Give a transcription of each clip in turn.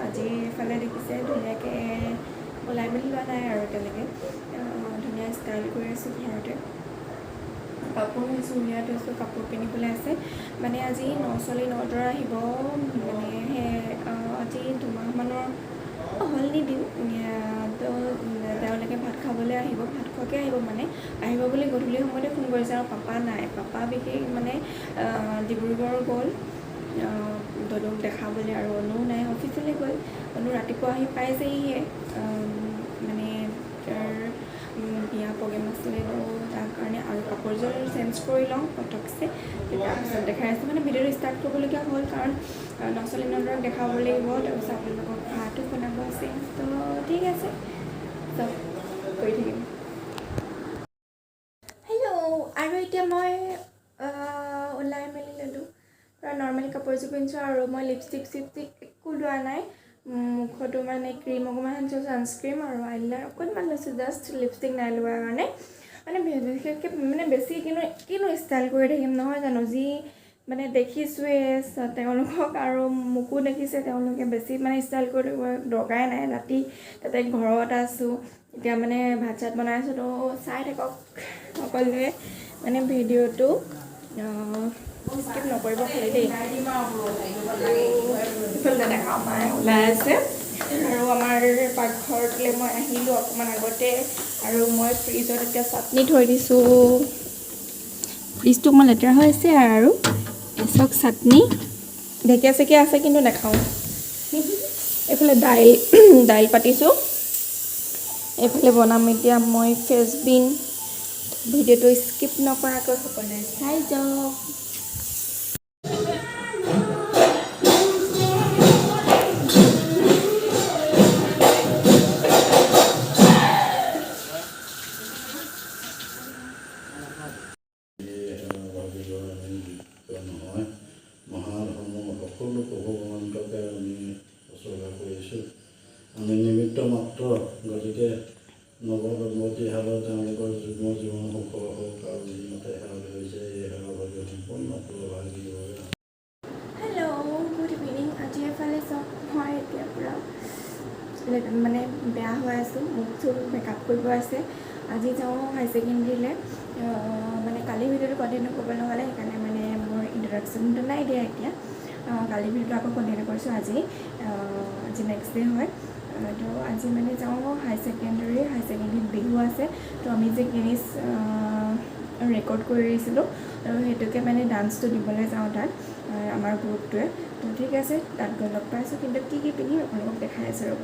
আজি এফালে দেখিছে ধুনীয়াকৈ ওলাই মেলি লোৱা নাই আৰু এতিয়ালৈকে ধুনীয়া ষ্টাইল কৰি আছোঁ ঘৰতে কাপোৰ উলিয়াই থৈছোঁ কাপোৰ পিন্ধিবলৈ আছে মানে আজি ছোৱালী নদৰ আহিব মানে আজি দুমাহমানৰ হ'ল নিদিওঁ তো তেওঁলোকে ভাত খাবলৈ আহিব ভাত খোৱাকৈ আহিব মানে আহিব বুলি গধূলি সময়তে ফোন কৰিছে আৰু পাপা নাই পাপা বিশেষ মানে ডিব্ৰুগড় গ'ল দদৌক দেখাবলৈ আৰু অনু নাই অফিচলৈ গ'ল অনু ৰাতিপুৱা আহি পাইছেহিহে মানে তাৰ বিয়া প্ৰগ্ৰেম আছিলে তাৰ কাৰণে আৰু কাপোৰযোৰ চেঞ্জ কৰি লওঁ পটকছে তাৰপিছত দেখাই আছোঁ মানে ভিডিঅ'টো ষ্টাৰ্ট কৰিবলগীয়া হ'ল কাৰণ ছোৱালী নদৰক দেখাব লাগিব তাৰপিছত আপোনালোকক ভাতো বনাব আছে তো ঠিক আছে চব কৰি থাকিম হেল্ল' আৰু এতিয়া মই ওলাই মেলি ল'লোঁ পূৰা নৰ্মেলি কাপোৰযোৰ পিন্ধিছোঁ আৰু মই লিপষ্টিক একো লোৱা নাই মুখতো মানে ক্ৰীম অকণমান সানিছোঁ ছানস্ক্ৰীম আৰু আইলাইনাৰ অকণমান লৈছোঁ জাষ্ট লিপষ্টিক নাই লোৱাৰ কাৰণে মানে বিশেষকৈ মানে বেছি কিনো ষ্টাইল কৰি থাকিম নহয় জানো যি মানে দেখিছোঁৱে তেওঁলোকক আৰু মোকো দেখিছে তেওঁলোকে বেছি মানে ষ্টাইল কৰি দৰকাৰে নাই ৰাতি তাতে ঘৰত আছোঁ এতিয়া মানে ভাত চাত বনাই আছোঁ তো চাই থাকক সকলোৱে মানে ভিডিঅ'টো স্কিপ নকৰিব খালি দেই ইফালে দেখা মায়ে ওলাই আছে আৰু আমাৰ পাকঘৰটোলৈ মই আহিলোঁ অকণমান আগতে আৰু মই ফ্ৰিজত এতিয়া চাটনি থৈ দিছোঁ ফ্ৰিজটো অকণমান লেতেৰা হৈ আছে আৰু এচক চাটনি ঢেকীয়া চেকীয়া আছে কিন্তু নাখাওঁ এইফালে দাইল পাতিছোঁ এইফালে বনাম এতিয়া মই ফ্ৰেঞ্চবিন ভিডিঅ'টো স্কিপ নকৰাকৈ সকলোৱে চাই যাওক আমি নিমিত্ত মাত্ৰ গতিকে নৱদম্পতি হালত তেওঁলোকৰ যুগ্ম জীৱন সফল হওক আৰু যিমতে সেৱা হৈছে এই সেৱাৰ বাবে সম্পূৰ্ণ ভাগি হেল্ল' গুড ইভিনিং আজি এফালে চব হয় এতিয়া পূৰা মানে বেয়া হৈ আছোঁ মুখ চুখ মেকআপ কৰিব আছে আজি যাওঁ হায়াৰ ছেকেণ্ডেৰীলৈ মানে কালি ভিডিঅ'টো কণ্টিনিউ কৰিব নহ'লে সেইকাৰণে মানে মোৰ ইণ্ট্ৰডাকশ্যনটো নাই দিয়া এতিয়া কালি ভিডিঅ'টো আকৌ কণ্টিনিউ কৰিছোঁ আজি নেক্সট ডে হয় তো আজি মানে যাওঁ হায়াৰ ছেকেণ্ডেৰীত বিহু আছে তো আমি যে গিনিজ ৰেকৰ্ড কৰিছিলোঁ আৰু সেইটোকে মানে ডান্সটো দিবলৈ যাওঁ তাত আমাৰ গ্ৰুপটোৱে তো ঠিক আছে তাত গৈ লগ পাইছোঁ কিন্তু কি পিন্ধিম আপোনালোকক দেখাই আছোঁ ৰ'ব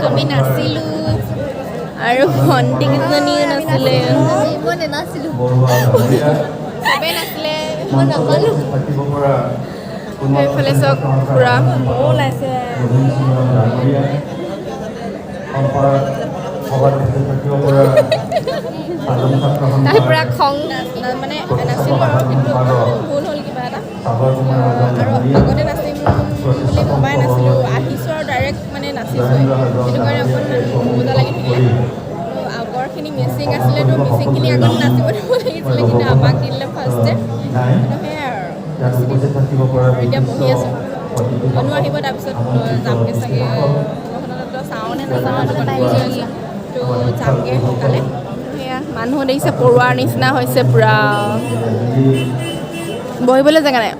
আমি নাচিলোঁ আৰু ভণ্টিকেইজনীও নাছিলে মই নাচিলোঁ চবেই নাছিলে মই নাপালোঁ এইফালে চব পূৰা ময়ো ওলাইছে তাই পূৰা খং মানে নাচিলোঁ আৰু কিন্তু ভুল হ'ল কিবা এটা আৰু আগতে নাচিম বুলি ভবাই নাছিলোঁ আহিছোঁ আৰু ডাইৰেক্ট মানে নাচিছোঁ সেইটো কাৰণে অকণমান মজা লাগি থাকিলে তো আগৰখিনি মিচিং আছিলেতো মিচিংখিনি আগত নাচিব দিব লাগিছিলে কিন্তু আমাক দিলে ফাৰ্ষ্টে কিন্তু সেয়াই আৰু এতিয়া বহি আছোঁ অনু আহিব তাৰপিছত যামগৈ চাগে চাওঁ নে নাচাওঁ সেইটো কনফিউজ হৈ আছে তো যামগৈ সোনকালে সেয়া মানুহ দেখিছে পৰুৱাৰ নিচিনা হৈছে পূৰা বহিবলৈ জেগা নাই